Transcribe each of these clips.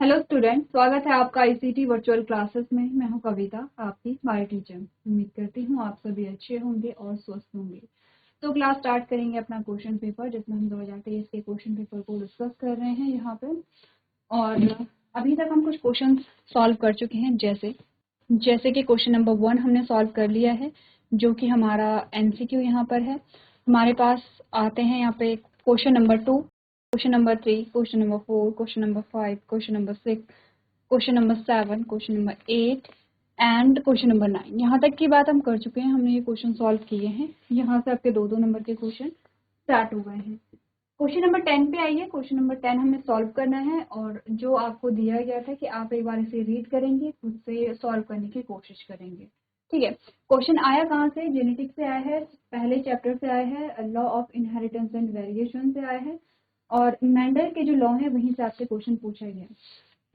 Hello student, स्वागत है आपका आईसीटी वर्चुअल क्लासेस में। मैं हूं कविता, आपकी बायो टीचर। उम्मीद करती हूं आप सभी अच्छे होंगे और स्वस्थ होंगे। तो क्लास स्टार्ट करेंगे अपना क्वेश्चन पेपर, जिसमें हम 2023 के क्वेश्चन पेपर को डिस्कस कर रहे हैं यहाँ पे। और अभी तक हम कुछ क्वेश्चन सॉल्व कर चुके हैं, जैसे कि क्वेश्चन नंबर 1 हमने सॉल्व कर लिया है, जो कि हमारा एमसीक्यू यहाँ पर है। हमारे पास आते हैं यहाँ पे question number 2, question number 3, question number 4, question number 5, question number 6, question number 7, question number 8 and question number 9। यहाँ तक की बात हम कर चुके हैं, हमने ये क्वेश्चन सॉल्व किए हैं। यहाँ से आपके 2-2 नंबर के क्वेश्चन स्टार्ट हो गए हैं। क्वेश्चन नंबर 10 पे आइए। क्वेश्चन नंबर 10 हमें सॉल्व करना है, और जो आपको दिया गया था कि आप एक बार इसे रीड करेंगे, खुद से सॉल्व करने की कोशिश करेंगे। ठीक है। क्वेश्चन आया कहाँ से? जेनेटिक्स से आया है, पहले चैप्टर से आया है, law of inheritance and variation से आया है, और मेंडल के जो लॉ है वहीं से आपसे क्वेश्चन पूछा गया।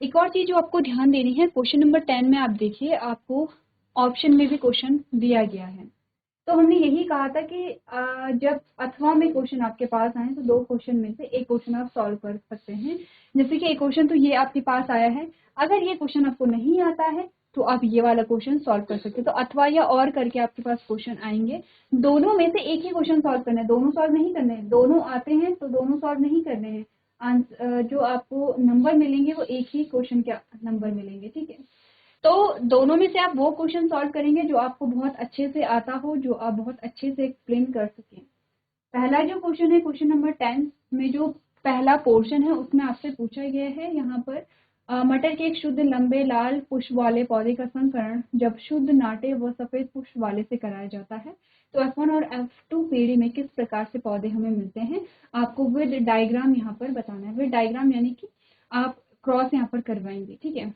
एक और चीज जो आपको ध्यान देनी है, क्वेश्चन नंबर 10 में आप देखिए, आपको ऑप्शन में भी क्वेश्चन दिया गया है। तो हमने यही कहा था कि जब अथवा में क्वेश्चन आपके पास आए तो 2 क्वेश्चन में से एक क्वेश्चन आप सॉल्व कर सकते हैं। जैसे कि एक क्वेश्चन तो ये आपके पास आया है, अगर ये क्वेश्चन आपको नहीं आता है तो आप ये वाला क्वेश्चन सॉल्व कर सकते हैं। तो अथवा या और करके आपके पास क्वेश्चन आएंगे, दोनों में से एक ही क्वेश्चन सॉल्व करना है, दोनों सॉल्व नहीं करने हैं। दोनों आते हैं तो दोनों सॉल्व नहीं करने हैं। जो आपको नंबर मिलेंगे वो एक ही क्वेश्चन के नंबर मिलेंगे। ठीक है। तो दोनों में से आप वो क्वेश्चन सॉल्व करेंगे जो आपको बहुत अच्छे से आता हो, जो आप बहुत अच्छे से एक्सप्लेन कर सकें। पहला जो क्वेश्चन है, क्वेश्चन नंबर 10 में जो पहला पोर्शन है उसमें आपसे पूछा गया है यहाँ पर, मटर के एक शुद्ध लंबे लाल पुष्प वाले पौधे का संकरण जब शुद्ध नाटे व सफेद पुष्प वाले से कराया जाता है तो F1 और F2 पीढ़ी में किस प्रकार से पौधे हमें मिलते हैं। आपको विद डायग्राम यहाँ पर बताना है। विद डायग्राम यानी कि आप क्रॉस यहाँ पर करवाएंगे। ठीक है।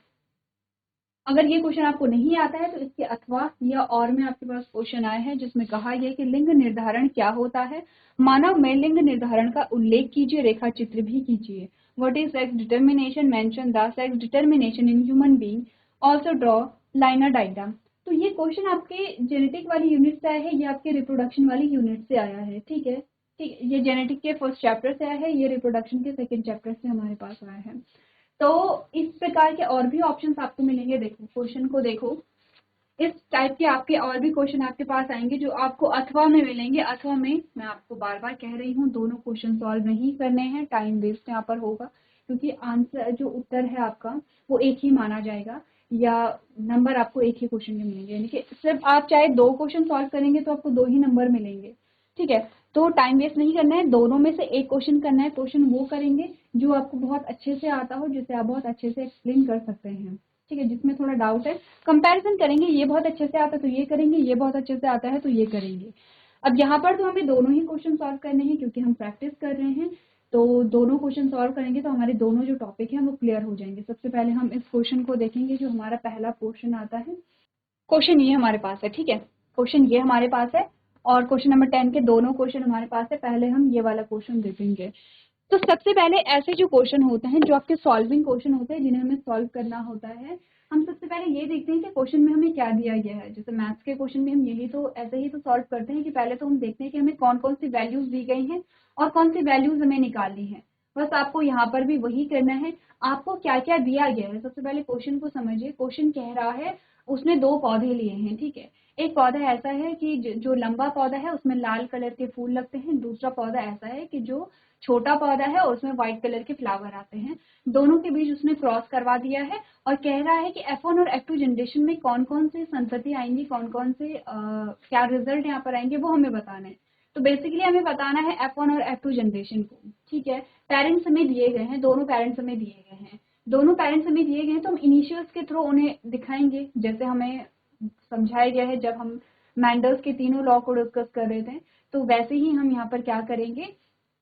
अगर ये क्वेश्चन आपको नहीं आता है तो इसके अथवा या और में आपके पास क्वेश्चन आया है, जिसमें कहा यह कि लिंग निर्धारण क्या होता है, मानव में लिंग निर्धारण का उल्लेख कीजिए, रेखा चित्र भी कीजिए। What is sex determination, mention the sex determination in human being, also draw liner diagram. तो ये क्वेश्चन आपके जेनेटिक वाली यूनिट से आया है, ये आपके रिप्रोडक्शन वाली यूनिट से आया है। ठीक है। ठीक, ये जेनेटिक के फर्स्ट चैप्टर से आया है, ये रिप्रोडक्शन के सेकेंड चैप्टर से हमारे पास आया है। तो इस प्रकार के और भी ऑप्शंस आपको मिलेंगे। देखो क्वेश्चन को देखो, इस टाइप के आपके और भी क्वेश्चन आपके पास आएंगे जो आपको अथवा में मिलेंगे। अथवा में मैं आपको बार बार कह रही हूँ, दोनों क्वेश्चन सॉल्व नहीं करने हैं, टाइम वेस्ट यहाँ पर होगा, क्योंकि आंसर जो उत्तर है आपका वो एक ही माना जाएगा, या नंबर आपको एक ही क्वेश्चन में मिलेंगे। यानी कि सिर्फ आप चाहे 2 क्वेश्चन सॉल्व करेंगे तो आपको 2 ही नंबर मिलेंगे। ठीक है। तो टाइम वेस्ट नहीं करना है, दोनों में से एक क्वेश्चन करना है। क्वेश्चन वो करेंगे जो आपको बहुत अच्छे से आता हो, जिसे आप बहुत अच्छे से एक्सप्लेन कर सकते हैं। ठीक है। जिसमें थोड़ा डाउट है, कंपैरिजन करेंगे, ये बहुत अच्छे से आता है तो ये करेंगे, ये बहुत अच्छे से आता है तो ये करेंगे। अब यहाँ पर तो हमें दोनों ही क्वेश्चन सॉल्व करने हैं, क्योंकि हम प्रैक्टिस कर रहे हैं। तो दोनों क्वेश्चन सॉल्व करेंगे तो हमारे दोनों जो टॉपिक हैं वो क्लियर हो जाएंगे। सबसे पहले हम इस क्वेश्चन को देखेंगे, जो हमारा पहला क्वेश्चन आता है। क्वेश्चन ये हमारे पास है। ठीक है। क्वेश्चन ये हमारे पास है, और क्वेश्चन नंबर 10 के दोनों क्वेश्चन हमारे पास है। पहले हम ये वाला क्वेश्चन देखेंगे। तो सबसे पहले ऐसे जो क्वेश्चन होते हैं, जो आपके सॉल्विंग क्वेश्चन होते हैं, जिन्हें हमें सॉल्व करना होता है, हम सबसे पहले ये देखते हैं कि क्वेश्चन में हमें क्या दिया गया है। जैसे मैथ्स के क्वेश्चन में हम यही तो ऐसे ही तो सॉल्व करते हैं कि पहले तो हम देखते हैं कि हमें कौन कौन सी वैल्यूज दी गई हैं और कौन सी वैल्यूज हमें निकालनी है। बस आपको यहाँ पर भी वही करना है। आपको क्या क्या दिया गया है, सबसे पहले क्वेश्चन को समझिए। क्वेश्चन कह रहा है, उसने 2 पौधे लिए हैं। ठीक है। एक पौधा ऐसा है कि जो लंबा पौधा है उसमें लाल कलर के फूल लगते हैं। दूसरा पौधा ऐसा है कि जो छोटा पौधा है और उसमें व्हाइट कलर के फ्लावर आते हैं। दोनों के बीच उसने क्रॉस करवा दिया है, और कह रहा है कि F1 और F2 जनरेशन में कौन कौन से संतति आएंगी, कौन कौन से क्या रिजल्ट यहाँ पर आएंगे, वो हमें बताना है। तो बेसिकली हमें बताना है F1 और F2 जनरेशन को। ठीक है। पेरेंट्स हमें दिए गए हैं, दोनों पेरेंट्स हमें दिए गए हैं। दोनों पेरेंट्स हमें दिए गए हैं तो हम इनिशियल्स के थ्रू उन्हें दिखाएंगे, जैसे हमें समझाया गया है जब हम मैंडल्स के तीनों लॉ को डिस्कस कर रहे थे। तो वैसे ही हम यहाँ पर क्या करेंगे,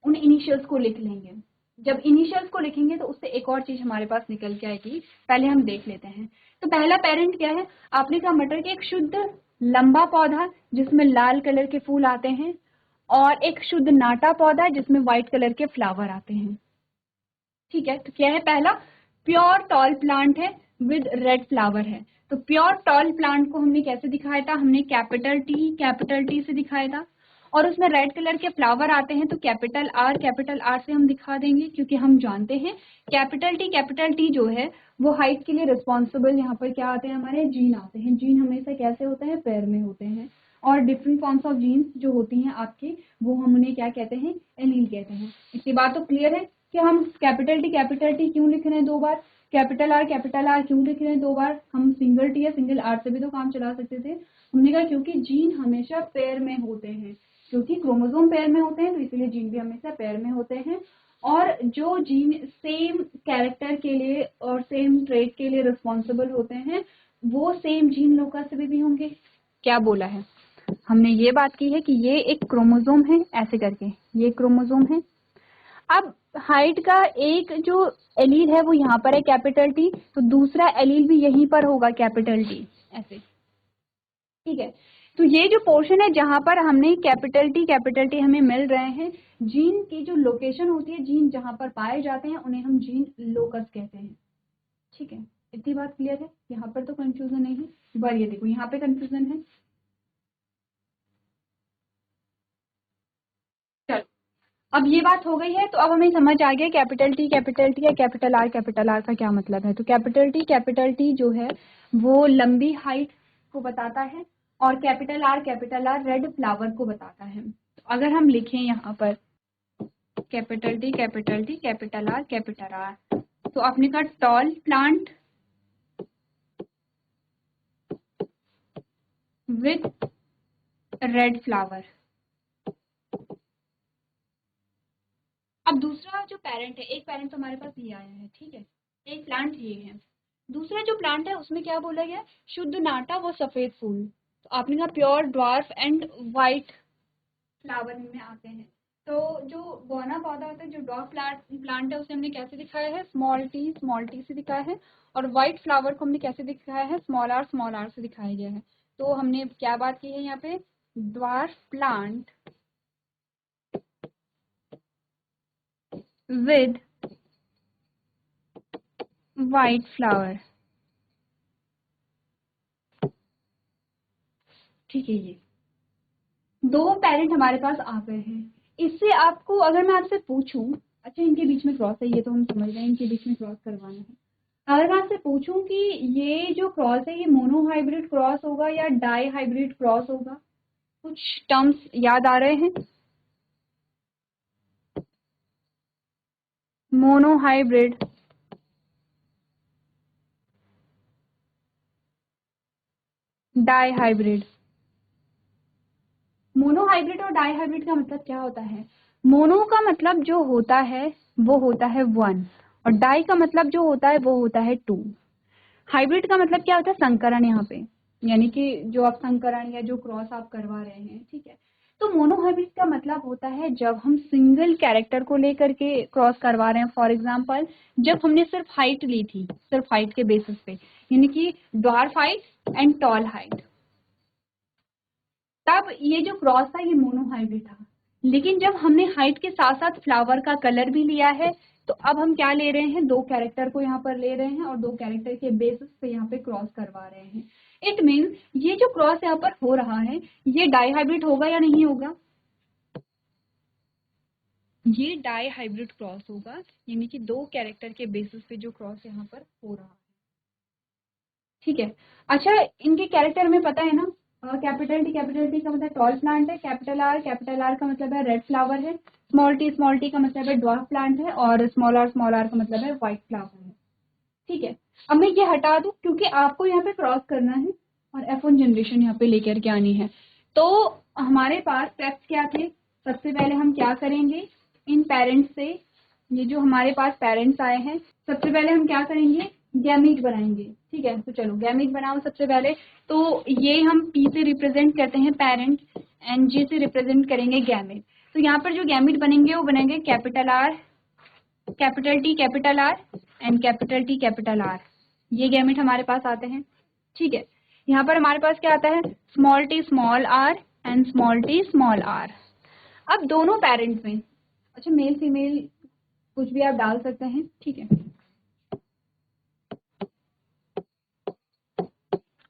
उन इनिशियल्स को लिख लेंगे। जब इनिशियल्स को लिखेंगे तो उससे एक और चीज हमारे पास निकल के आएगी, पहले हम देख लेते हैं। तो पहला पेरेंट क्या है, आपने कहा मटर के एक शुद्ध लंबा पौधा जिसमें लाल कलर के फूल आते हैं, और एक शुद्ध नाटा पौधा जिसमें व्हाइट कलर के फ्लावर आते हैं। ठीक है। तो क्या है, पहला प्योर टॉल प्लांट है विद रेड फ्लावर है। तो प्योर टॉल प्लांट को हमने कैसे दिखाया था, हमने कैपिटल टी से दिखाया था। और उसमें रेड कलर के फ्लावर आते हैं, तो कैपिटल आर से हम दिखा देंगे, क्योंकि हम जानते हैं कैपिटल टी जो है वो हाइट के लिए रिस्पॉन्सिबल, यहाँ पर क्या आते हैं हमारे जीन आते हैं। जीन हमेशा कैसे होते हैं, पैर में होते हैं, और डिफरेंट फॉर्म्स ऑफ जीन्स जो होती हैं आपकी, वो हम उन्हें क्या कहते हैं, एलील कहते हैं। इतनी बात तो क्लियर है कि हम कैपिटल टी क्यों लिख रहे हैं दो बार, कैपिटल आर क्यों लिख रहे हैं दो बार, हम सिंगल टी या सिंगल आर से भी तो काम चला सकते थे। हमने कहा क्योंकि जीन हमेशा पैर में होते हैं, क्योंकि क्रोमोसोम पैर में होते हैं, तो इसलिए जीन भी हमेशा पैर में होते हैं। और जो जीन सेम कैरेक्टर के लिए और सेम ट्रेट के लिए रिस्पॉन्सिबल होते हैं, वो सेम जीन लोकस से भी होंगे। क्या बोला है हमने, ये बात की है कि ये एक क्रोमोसोम है, ऐसे करके ये क्रोमोसोम है। अब हाइट का एक जो एलील है वो यहाँ पर है कैपिटल टी, तो दूसरा एलील भी यहीं पर होगा कैपिटल टी, ऐसे। ठीक है, तो ये जो पोर्शन है जहां पर हमने कैपिटल टी हमें मिल रहे हैं, जीन की जो लोकेशन होती है, जीन जहां पर पाए जाते हैं उन्हें हम जीन लोकस कहते हैं। ठीक है, इतनी बात क्लियर है, यहाँ पर तो कंफ्यूजन नहीं है। बार ये देखो यहाँ पे कंफ्यूजन है। चलो, अब ये बात हो गई है, तो अब हमें समझ आ गया कैपिटल टी या कैपिटल आर का क्या मतलब है। तो कैपिटल टी जो है वो लंबी हाइट को बताता है, और कैपिटल आर रेड फ्लावर को बताता है। तो अगर हम लिखें यहाँ पर कैपिटल टी कैपिटल आर, तो आपने कहा tall plant with red flower. अब दूसरा जो पेरेंट है, एक पेरेंट तो हमारे पास ये आया है, ठीक है, एक प्लांट ये है। दूसरा जो प्लांट है उसमें क्या बोला गया, शुद्ध नाटा वो सफेद फूल। तो आपने कहा pure dwarf and white flower में आते हैं। तो जो बौना पौधा होता है, जो डॉग प्लांट है, उसे हमने कैसे दिखाया है, स्मॉल टी से दिखाया है। और व्हाइट फ्लावर को हमने कैसे दिखाया है, स्मॉल आर से दिखाया गया है। तो हमने क्या बात की है यहाँ पे, dwarf plant with white flower. ठीक है, ये दो पेरेंट हमारे पास आ गए हैं। इससे आपको, अगर मैं आपसे पूछूं, अच्छा इनके बीच में क्रॉस है, ये तो हम समझ रहे हैं, इनके बीच में क्रॉस करवाना है। अगर मैं आपसे पूछूं कि ये जो क्रॉस है ये मोनोहाइब्रिड क्रॉस होगा या डाई हाइब्रिड क्रॉस होगा, कुछ टर्म्स याद आ रहे हैं, मोनोहाइब्रिड, डाई हाइब्रिड। मोनोहाइब्रिड और डाई हाइब्रिड का मतलब क्या होता है, मोनो का मतलब जो होता है वो होता है 1, और डाई का मतलब जो होता है वो होता है 2। हाइब्रिड का मतलब क्या होता है, संकरण, यहाँ पे यानी कि जो आप संकरण या जो क्रॉस आप करवा रहे हैं, ठीक है। तो मोनोहाइब्रिड का मतलब होता है जब हम सिंगल कैरेक्टर को लेकर के क्रॉस करवा रहे हैं। फॉर एग्जांपल, जब हमने सिर्फ हाइट ली थी, सिर्फ हाइट के बेसिस पे, यानी कि dwarf height and tall height, तब ये जो क्रॉस था ये मोनोहाइब्रिड था। लेकिन जब हमने हाइट के साथ साथ फ्लावर का कलर भी लिया है, तो अब हम क्या ले रहे हैं, दो कैरेक्टर को यहाँ पर ले रहे हैं और दो कैरेक्टर के बेसिस पे यहाँ पे क्रॉस करवा रहे हैं। इट मीन ये जो क्रॉस यहाँ पर हो रहा है ये डाई हाइब्रिड होगा या नहीं होगा, ये डाई हाइब्रिड क्रॉस होगा, यानी कि दो कैरेक्टर के बेसिस पे जो क्रॉस यहाँ पर हो रहा है। ठीक है, अच्छा इनके कैरेक्टर हमें पता है ना, कैपिटल टी का मतलब टॉल प्लांट है, कैपिटल आर का मतलब है रेड फ्लावर है, स्मॉल टी का मतलब है ड्वार्फ प्लांट है, और स्मॉल आर का मतलब है व्हाइट फ्लावर है। ठीक है, अब मैं ये हटा दूं क्योंकि आपको यहाँ पे क्रॉस करना है और F1 जनरेशन यहाँ पे लेकर के आनी है। तो हमारे पास स्टेप्स क्या थे, सबसे पहले हम क्या करेंगे, इन पेरेंट्स से, ये जो हमारे पास पेरेंट्स आए हैं, सबसे पहले हम क्या करेंगे, गैमीट बनाएंगे। ठीक है, तो चलो गैमीट बनाओ सबसे पहले। तो ये हम P से रिप्रेजेंट करते हैं पेरेंट, एंड G से रिप्रेजेंट करेंगे गैमीट। तो यहाँ पर जो गैमीट बनेंगे वो बनेंगे capital R and capital R, ये गैमेट हमारे पास आते हैं। ठीक है, यहाँ पर हमारे पास क्या आता है, small T small R and small T small R. अब दोनों पेरेंट्स में, अच्छा मेल फीमेल कुछ भी आप डाल सकते हैं, ठीक है,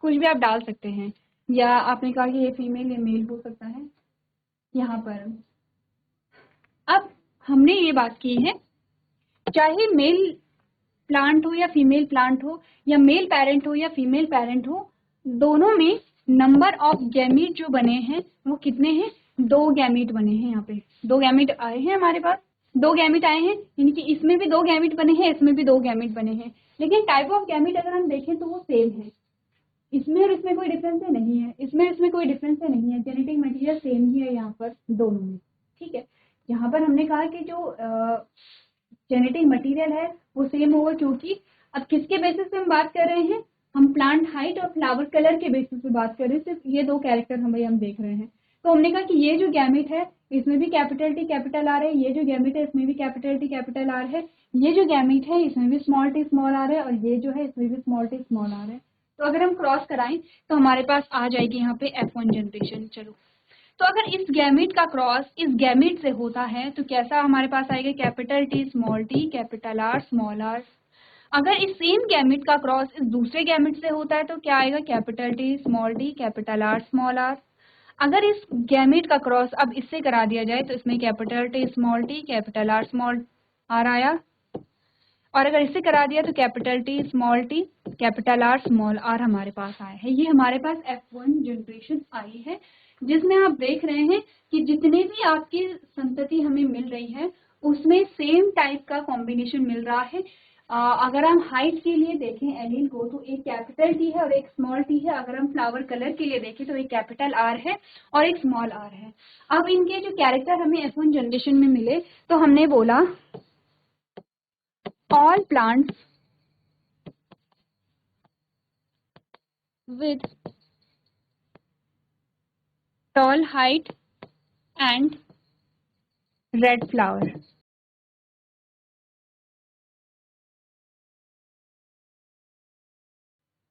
कुछ भी आप डाल सकते हैं, या आपने कहा कि ये फीमेल ये मेल हो सकता है, यहाँ पर अब हमने ये बात की है, चाहे मेल प्लांट हो या फीमेल प्लांट हो, या मेल पेरेंट हो या फीमेल पेरेंट हो, दोनों में नंबर ऑफ गैमीट जो बने हैं वो कितने हैं? 2 गैमीट बने हैं। यहाँ पे 2 गैमीट आए हैं हमारे पास, 2 गैमीट आए हैं, यानी कि इसमें भी 2 गैमीट बने हैं, इसमें भी 2 गैमीट बने हैं। लेकिन टाइप ऑफ गैमीट अगर हम देखें तो वो सेम है, इसमें और इसमें कोई डिफरेंस नहीं है, इसमें इसमें कोई डिफरेंस नहीं है, जेनेटिक मटेरियल सेम ही है यहाँ पर दोनों में। ठीक है, यहाँ पर हमने कहा कि जो जेनेटिक मटेरियल है वो सेम होगा, क्योंकि अब किसके बेसिस पे हम बात कर रहे हैं? हम प्लांट हाइट और फ्लावर कलर के बेसिस पे बात कर रहे हैं, सिर्फ ये 2 कैरेक्टर हम देख रहे हैं। तो हमने कहा कि ये जो गैमेट है इसमें भी कैपिटल टी कैपिटल आर है, ये जो गैमेट है इसमें भी कैपिटल टी कैपिटल आर है, ये जो गैमेट है इसमें भी स्मॉल टी स्मॉल आर है, और ये जो है इसमें भी स्मॉल टी स्मॉल आर है। तो अगर हम क्रॉस कराएं तो हमारे पास आ जाएगी यहाँ पे F1 जनरेशन। चलो, तो अगर इस गैमेट का क्रॉस इस गैमेट से होता है तो कैसा हमारे पास आएगा? Capital T small T capital R small R. अगर इस सेम गैमेट का क्रॉस इस दूसरे गैमेट से होता है तो क्या आएगा? Capital T small T capital R small R. अगर इस गैमेट का क्रॉस अब इससे करा दिया जाए तो इसमें capital T small T capital R small R आया, और अगर इससे करा दिया तो capital T small T capital R small R हमारे पास आया है। ये हमारे पास F1 जनरेशन आई है, जिसमें आप देख रहे हैं कि जितने भी आपकी संतति हमें मिल रही है उसमें सेम टाइप का कॉम्बिनेशन मिल रहा है। अगर हम हाइट के लिए देखें एलील को तो एक कैपिटल टी है और एक स्मॉल टी है। अगर हम फ्लावर कलर के लिए देखें तो एक कैपिटल आर है और एक स्मॉल आर है। अब इनके जो कैरेक्टर हमें F1 जनरेशन में मिले तो हमने बोला all plants with tall height and red flower।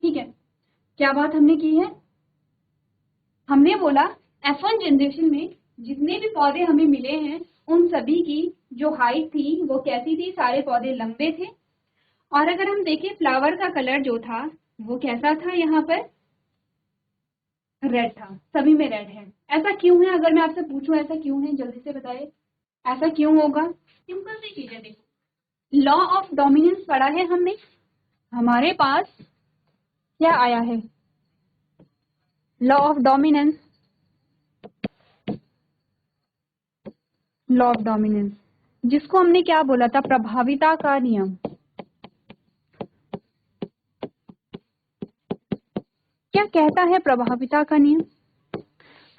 ठीक है, क्या बात हमने की है? हमने बोला F1 जनरेशन में जितने भी पौधे हमें मिले हैं उन सभी की जो हाइट थी वो कैसी थी? सारे पौधे लंबे थे। और अगर हम देखें फ्लावर का कलर जो था वो कैसा था? यहाँ पर रेड था, सभी में रेड है। ऐसा क्यों है? अगर मैं आपसे पूछूं ऐसा क्यों है, जल्दी से बताइए, ऐसा क्यों होगा? सिंपल सी चीज है, देखो लॉ ऑफ डोमिनेंस पढ़ा है हमने। हमारे पास क्या आया है? Law of dominance, law of dominance जिसको हमने क्या बोला था? प्रभाविता का नियम। क्या कहता है प्रभाविता का नियम?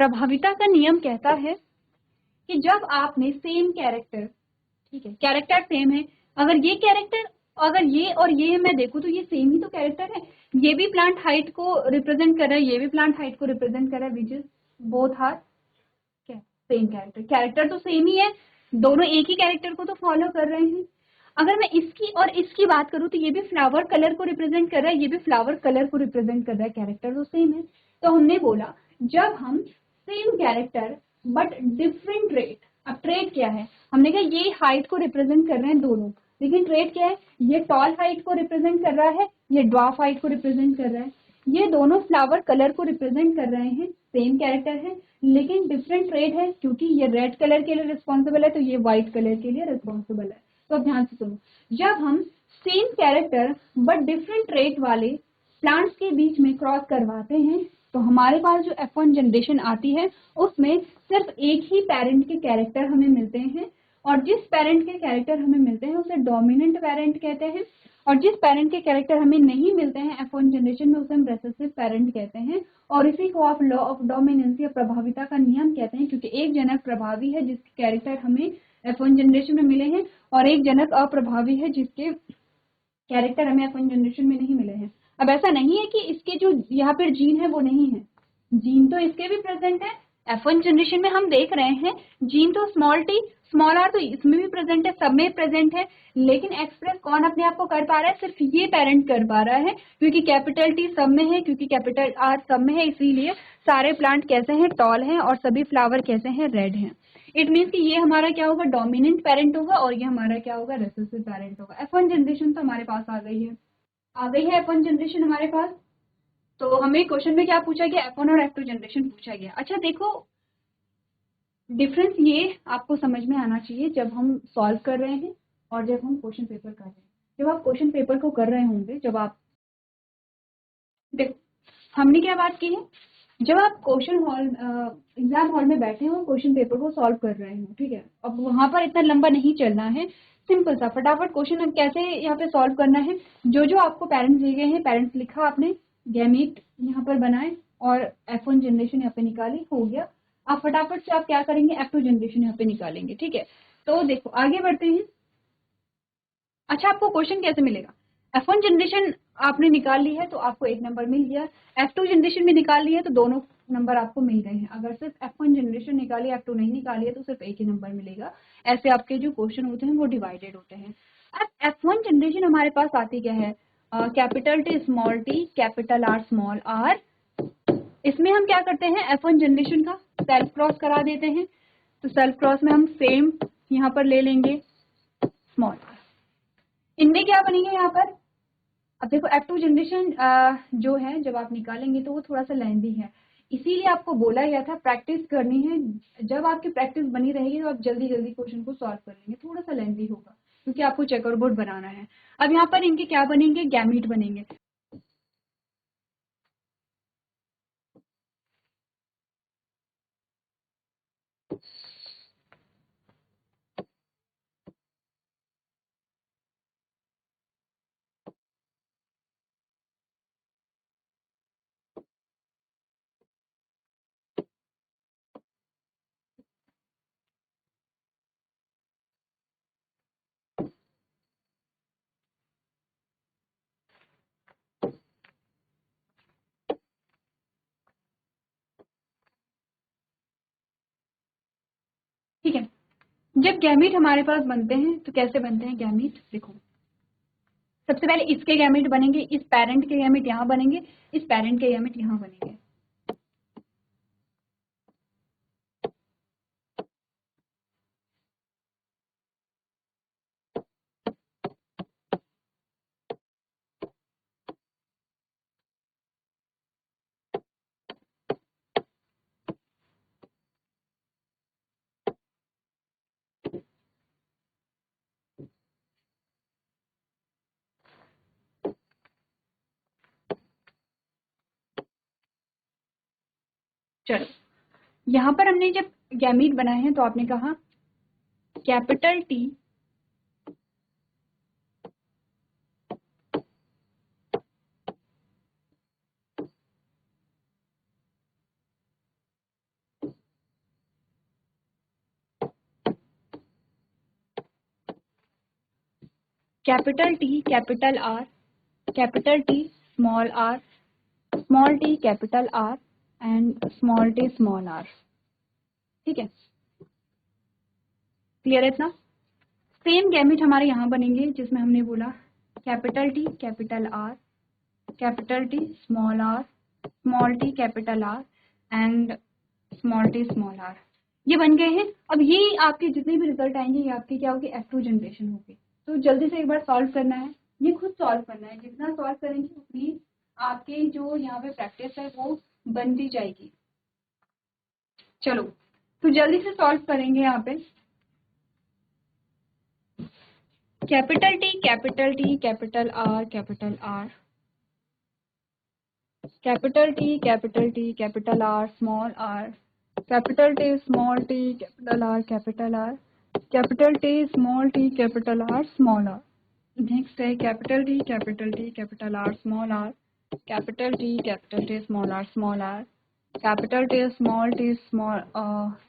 प्रभाविता का नियम कहता है कि जब आपने सेम कैरेक्टर, ठीक है कैरेक्टर सेम है, अगर ये कैरेक्टर अगर ये और ये मैं देखूं तो ये सेम ही तो कैरेक्टर है, ये भी प्लांट हाइट को रिप्रेजेंट कर रहा है, ये भी प्लांट हाइट को रिप्रेजेंट कर रहा है, विच इज बोथ आर क्या? सेम कैरेक्टर, कैरेक्टर तो सेम ही है, दोनों एक ही कैरेक्टर को तो फॉलो कर रहे हैं। अगर मैं इसकी और इसकी बात करूं तो ये भी फ्लावर कलर को रिप्रेजेंट कर रहा है, ये भी फ्लावर कलर को रिप्रेजेंट कर रहा है, कैरेक्टर तो सेम है। तो हमने बोला जब हम same character but different trait, अब ट्रेट क्या है? हमने कहा ये हाइट को रिप्रेजेंट कर रहे हैं दोनों, लेकिन ट्रेट क्या है? ये टॉल हाइट को रिप्रेजेंट कर रहा है, ये ड्वार्फ हाइट को रिप्रेजेंट कर रहा है। ये दोनों फ्लावर कलर को रिप्रेजेंट कर रहे हैं, सेम कैरेक्टर है लेकिन डिफरेंट ट्रेट है, क्योंकि ये रेड कलर के लिए रिस्पॉन्सिबल है तो ये व्हाइट कलर के लिए रिस्पॉन्सिबल है। तो ध्यान से सुनो, जब हम same character but different trait वाले प्लांट्स के बीच में क्रॉस करवाते हैं तो हमारे पास जो F1 जनरेशन आती है उसमें सिर्फ एक ही पेरेंट के कैरेक्टर हमें मिलते हैं, और जिस पेरेंट के कैरेक्टर हमें मिलते हैं उसे डोमिनेंट पेरेंट कहते हैं, और जिस पेरेंट के कैरेक्टर हमें नहीं मिलते हैं F1 जनरेशन में उसे हम रेसेसिव पेरेंट कहते हैं। और इसी को आप लॉ ऑफ डोमिनेंस या प्रभाविता का नियम कहते हैं, क्योंकि एक जनक प्रभावी है जिसके कैरेक्टर हमें F1 जनरेशन में मिले हैं और एक जनक अप्रभावी है जिसके कैरेक्टर हमें F1 जनरेशन में नहीं मिले हैं। अब ऐसा नहीं है कि इसके जो यहाँ पर जीन है वो नहीं है, जीन तो इसके भी प्रेजेंट है। F1 जनरेशन में हम देख रहे हैं जीन तो स्मॉल टी स्मॉल आर तो इसमें भी प्रेजेंट है, सब में प्रेजेंट है, लेकिन एक्सप्रेस कौन अपने आप को कर पा रहा है? सिर्फ ये पेरेंट कर पा रहा है, क्योंकि कैपिटल टी सब में है, क्योंकि कैपिटल आर सब में है, इसीलिए सारे प्लांट कैसे हैं? टॉल हैं, और सभी फ्लावर कैसे हैं? रेड हैं। इट मीन्स कि ये हमारा क्या होगा? डोमिनेंट पेरेंट होगा, और ये हमारा क्या होगा? रिसेसिव पेरेंट होगा। F1 जनरेशन तो हमारे पास आ गई है, आ गई है F1 जनरेशन हमारे पास। तो हमें क्वेश्चन में क्या पूछा गया? F1 और F2 जनरेशन पूछा गया। अच्छा देखो, डिफरेंस ये आपको समझ में आना चाहिए जब हम सॉल्व कर रहे हैं और जब हम क्वेश्चन पेपर कर रहे हैं। जब आप क्वेश्चन पेपर को कर रहे होंगे, जब आप देखो हमने क्या बात की है, जब आप क्वेश्चन हॉल एग्जाम हॉल में बैठे हो क्वेश्चन पेपर को सॉल्व कर रहे हो, ठीक है, अब वहां पर इतना लंबा नहीं चलना है, सिंपल सा फटाफट क्वेश्चन कैसे यहाँ पे सॉल्व करना है। जो जो आपको पेरेंट्स दिए गए हैं, पेरेंट्स लिखा आपने, गैमीट यहाँ पर बनाए और F1 जनरेशन यहाँ पे निकाली, हो गया। आप फटाफट से आप क्या करेंगे, F2 जनरेशन यहाँ पे निकालेंगे, ठीक है। तो देखो आगे बढ़ते हैं। अच्छा आपको क्वेश्चन कैसे मिलेगा, F1 जनरेशन आपने निकाल ली है तो आपको 1 नंबर मिल गया, F2 जनरेशन भी निकाल ली है तो दोनों नंबर आपको मिल गए हैं। अगर सिर्फ F1 जनरेशन निकाली, F2 नहीं निकाली है तो सिर्फ 1 ही नंबर मिलेगा। ऐसे आपके जो क्वेश्चन होते हैं वो डिवाइडेड होते हैं। अब F1 जनरेशन हमारे पास आती क्या है, capital T small T capital R small R. इसमें हम क्या करते हैं, F1 जनरेशन का सेल्फ क्रॉस करा देते हैं, तो सेल्फ क्रॉस में हम सेम यहाँ पर ले लेंगे स्मॉल आर। इनमें क्या बनेंगे यहाँ पर, अब देखो F2 जनरेशन जो है जब आप निकालेंगे तो वो थोड़ा सा लेंदी है, इसीलिए आपको बोला गया था प्रैक्टिस करनी है। जब आपकी प्रैक्टिस बनी रहेगी तो आप जल्दी जल्दी क्वेश्चन को सॉल्व कर लेंगे। थोड़ा सा लेंदी होगा क्योंकि आपको चेकर बोर्ड बनाना है। अब यहाँ पर इनके क्या बनेंगे, गैमीट बनेंगे। ठीक है, जब गैमीट हमारे पास बनते हैं तो कैसे बनते हैं गैमीट, देखो सबसे पहले इसके गैमीट बनेंगे, इस पेरेंट के गैमीट यहाँ बनेंगे, इस पेरेंट के गैमीट यहाँ बनेंगे। चलो यहाँ पर हमने जब गैमीट बनाए हैं तो आपने कहा capital T capital T capital R, capital T small R, small T capital R and small T small R. ठीक है, क्लियर है इतना। सेम गैमेट हमारे यहाँ बनेंगे जिसमें हमने बोला capital T capital R, capital T small T capital R and small T small R. ये बन गए हैं। अब ये आपके जितने भी रिजल्ट आएंगे ये आपकी क्या होगी, F2 जनरेशन होगी। तो जल्दी से एक बार सॉल्व करना है, ये खुद सॉल्व करना है, जितना सॉल्व करेंगे उतनी आपकी जो यहाँ पे प्रैक्टिस है वो बनती जाएगी। चलो तो जल्दी से सॉल्व करेंगे यहाँ पे। Capital T capital T capital R capital R, capital T capital T capital R small R, capital T small T capital R capital R, capital T small T capital R small R. Next है capital T capital R small R, capital T small R small R, capital T small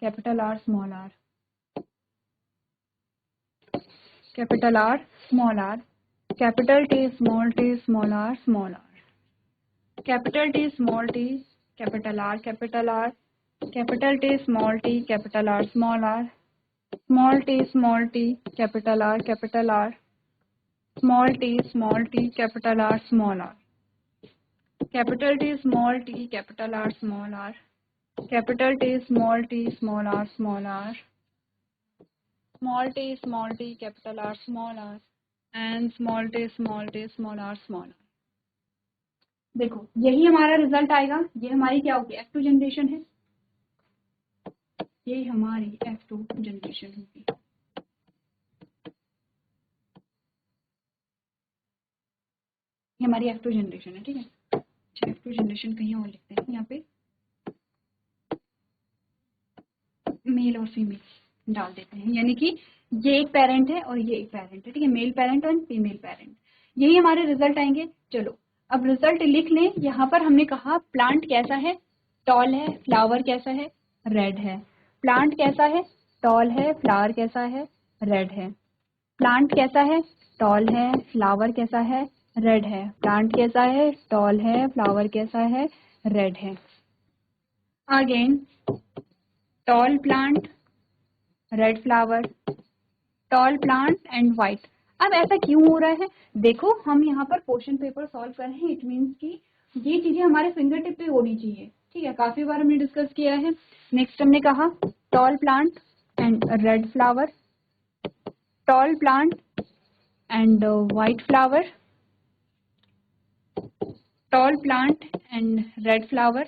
capital R small R, capital R small R, capital T small R small R, capital T small T capital R capital T small T capital R small R, small T capital R small T capital R small R, capital T small T capital R small R, capital T small R small R, small T capital R small R and small T small R small R. देखो यही हमारा result आएगा। ये हमारी क्या होगी, F2 generation है। ये हमारी F2 जनरेशन होगी। ये हमारी F2 जनरेशन है, ठीक है। अच्छा, F2 जनरेशन कहीं और लिखते हैं, यहाँ पे मेल और फीमेल डाल देते हैं, यानी कि ये एक पेरेंट है और ये एक पेरेंट है, ठीक है, मेल पेरेंट और फीमेल पेरेंट। यही हमारे रिजल्ट आएंगे। चलो अब रिजल्ट लिख लें। यहाँ पर हमने कहा प्लांट कैसा है, टॉल है, फ्लावर कैसा है, रेड है। प्लांट कैसा है, टॉल है, फ्लावर कैसा है, रेड है। प्लांट कैसा है, टॉल है, फ्लावर कैसा है, रेड है। प्लांट कैसा है, टॉल है, फ्लावर कैसा है, रेड है। Again tall plant, red flower, tall plant and white. अब ऐसा क्यों हो रहा है, देखो हम यहाँ पर क्वेश्चन पेपर सॉल्व कर रहे हैं, इट मीन्स कि ये चीजें हमारे फिंगर टिप पे होनी चाहिए, ठीक है। काफी बार हमने डिस्कस किया है। नेक्स्ट हमने कहा tall plant and red flower, tall plant and white flower, tall plant and red flower,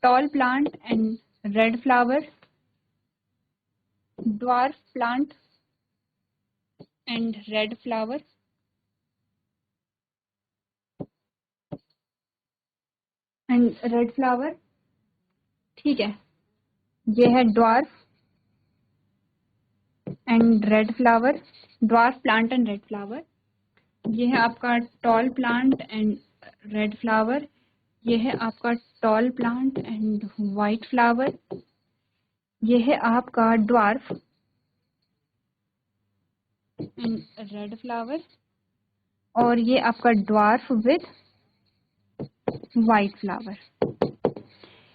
tall plant and red flower, dwarf plant and red flower, and red flower, ठीक है। ये है dwarf and red flower, dwarf plant and red flower। ये है आपका tall plant and red flower। ये है आपका tall plant and white flower। ये है आपका dwarf and red flower। और ये आपका dwarf with white flower।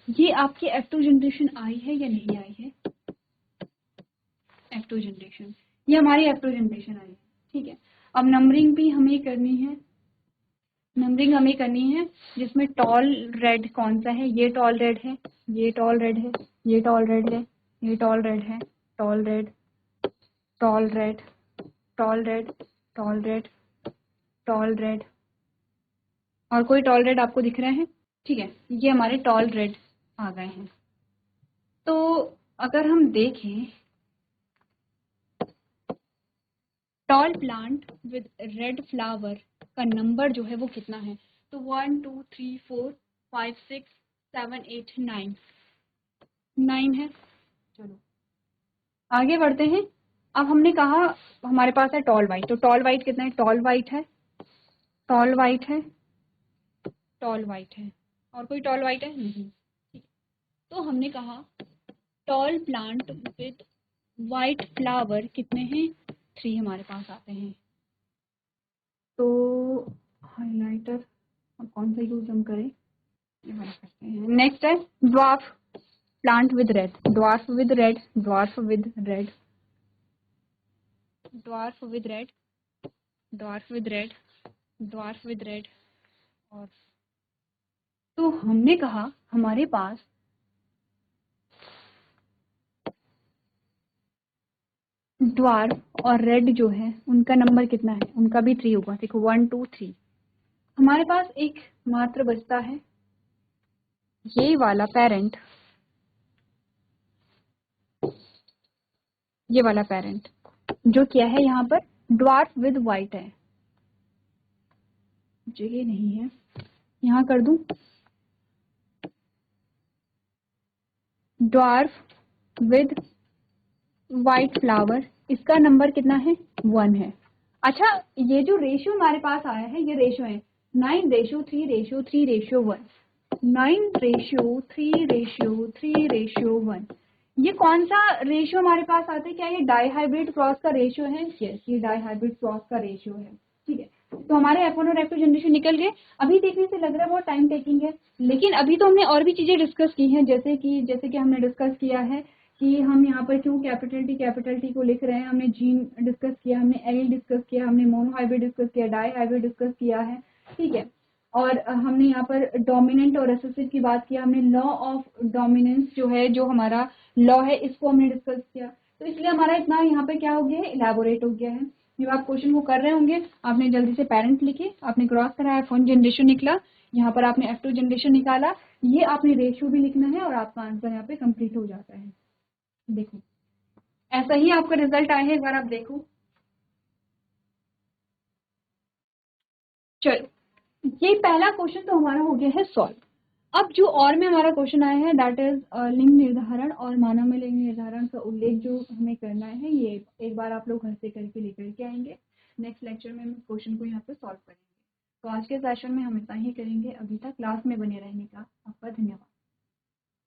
ये आपकी F2 जनरेशन आई है या नहीं आई है, F2 जनरेशन, ये हमारी F2 जनरेशन आई है, ठीक है। अब नंबरिंग भी हमें करनी है, नंबरिंग हमें करनी है जिसमें टॉल रेड कौन सा है, ये टॉल रेड है, ये टॉल रेड है, ये टॉल रेड है, ये टॉल रेड है, tall red, tall red, tall red, tall red, tall red. और कोई टॉल रेड आपको दिख रहा है, ठीक है, ये हमारे टॉल रेड आ गए हैं। तो अगर हम देखें tall plant with red flower का नंबर जो है वो कितना है, तो 1 2 3 4 5 6 7 8 9 है। चलो आगे बढ़ते हैं। अब हमने कहा हमारे पास है टॉल वाइट, तो टॉल वाइट कितना है, टॉल वाइट है, टॉल वाइट है, टॉल वाइट है, और कोई टॉल वाइट है नहीं, ठीक है। तो हमने कहा tall plant with white flower कितने हैं, 3 हमारे पास आते हैं। तो हाइलाइटर कौन सा यूज हम करें, ये वाला करते हैं। नेक्स्ट है dwarf plant with red, dwarf with red, dwarf with red, dwarf with red, dwarf with red, dwarf with red. और तो हमने कहा हमारे पास ड्वार्फ और रेड जो है उनका नंबर कितना है, उनका भी 3 होगा। देखो 1 2 3, हमारे पास एक मात्र बचता है ये वाला पेरेंट, ये वाला पेरेंट जो क्या है यहाँ पर ड्वार्फ विद वाइट है, जगह नहीं है, यहाँ कर दूं ड्वार्फ विद वाइट फ्लावर, इसका नंबर कितना है 1 है। अच्छा ये जो रेशियो हमारे पास आया है ये रेशियो है 9:3:3:1, 9:3:3:1। ये कौन सा रेशियो हमारे पास आता है, क्या ये डाईहाइब्रिड क्रॉस का रेशियो है, यस ये डाईहाइब्रिड क्रॉस का रेशियो है, ठीक है। तो हमारे F1 और F2 जनरेशन निकल गए। अभी देखने से लग रहा है बहुत टाइम टेकिंग है, लेकिन अभी तो हमने और भी चीजें डिस्कस की हैं, जैसे कि हमने डिस्कस किया है कि हम यहाँ पर क्यों कैपिटल टी को लिख रहे हैं, हमने जीन डिस्कस किया, हमने एलील डिस्कस किया, हमने मोनोहाइब्रिड डिस्कस किया, डाईहाइब्रिड डिस्कस किया है, ठीक है। और हमने यहाँ पर डोमिनेंट और रिसेसिव की बात किया, हमने लॉ ऑफ डोमिनेंस जो है, जो हमारा लॉ है, इसको हमने डिस्कस किया। तो इसलिए हमारा इतना यहाँ पे क्या हो गया है, इलेबोरेट हो गया है। जब आप क्वेश्चन को कर रहे होंगे आपने जल्दी से पेरेंट्स लिखे, आपने क्रॉस कराया, F1 जनरेशन निकला, यहाँ पर आपने F2 जनरेशन निकाला, ये आपने रेशियो भी लिखना है और आपका आंसर यहाँ पे कंप्लीट हो जाता है। देखो ऐसा ही आपका रिजल्ट आया है, एक बार आप देखो। चलो ये पहला क्वेश्चन तो हमारा हो गया है सॉल्व। अब जो और में हमारा क्वेश्चन आया है दैट इज लिंग निर्धारण और मानव में लिंग निर्धारण का उल्लेख जो हमें करना है, ये एक बार आप लोग घर से करके लेकर के आएंगे। नेक्स्ट लेक्चर में हम क्वेश्चन को यहाँ पे सॉल्व करेंगे। तो आज के सेशन में हम इतना ही करेंगे। अभी तक क्लास में बने रहने का आपका धन्यवाद।